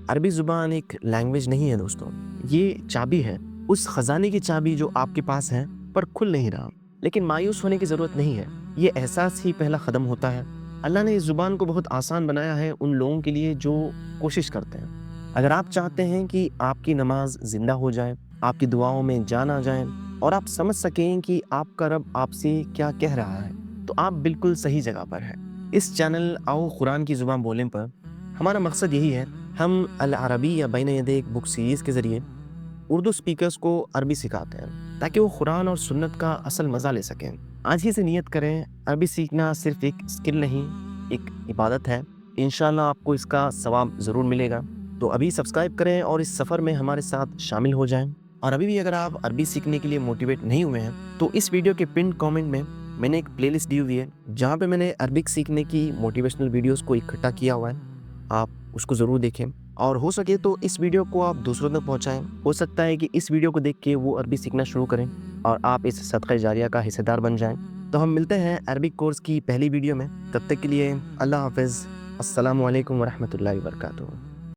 عربی زبان ایک لینگویج نہیں ہے دوستوں، یہ چابی ہے، اس خزانے کی چابی جو آپ کے پاس ہے پر کھل نہیں رہا۔ لیکن مایوس ہونے کی ضرورت نہیں ہے، یہ احساس ہی پہلا قدم ہوتا ہے۔ اللہ نے اس زبان کو بہت آسان بنایا ہے ان لوگوں کے لیے جو کوشش کرتے ہیں۔ اگر آپ چاہتے ہیں کہ آپ کی نماز زندہ ہو جائے، آپ کی دعاؤں میں جان آ جائیں اور آپ سمجھ سکیں کہ آپ کا رب آپ سے کیا کہہ رہا ہے، تو آپ بالکل صحیح جگہ پر ہیں۔ اس چینل آؤ قرآن کی زبان بولیں پر ہمارا مقصد یہی ہے، ہم العربی یا بین یدیک بک سیریز کے ذریعے اردو سپیکرز کو عربی سکھاتے ہیں تاکہ وہ قرآن اور سنت کا اصل مزہ لے سکیں۔ آج ہی سے نیت کریں، عربی سیکھنا صرف ایک اسکل نہیں، ایک عبادت ہے۔ انشاءاللہ آپ کو اس کا ثواب ضرور ملے گا۔ تو ابھی سبسکرائب کریں اور اس سفر میں ہمارے ساتھ شامل ہو جائیں۔ اور ابھی بھی اگر آپ عربی سیکھنے کے لیے موٹیویٹ نہیں ہوئے ہیں تو اس ویڈیو کے پن کامنٹ میں نے ایک پلے لسٹ دی ہوئی ہے جہاں پہ میں نے عربک سیکھنے کی موٹیویشنل ویڈیوز کو اکٹھا کیا ہوا ہے، آپ اس کو ضرور دیکھیں اور ہو سکے تو اس ویڈیو کو آپ دوسروں تک پہنچائیں۔ ہو سکتا ہے کہ اس ویڈیو کو دیکھ کے وہ عربی سیکھنا شروع کریں اور آپ اس صدقہ جاریہ کا حصہ دار بن جائیں۔ تو ہم ملتے ہیں عربک کورس کی پہلی ویڈیو میں، تب تک کے لیے اللہ حافظ۔ السلام علیکم ورحمۃ اللہ وبرکاتہ۔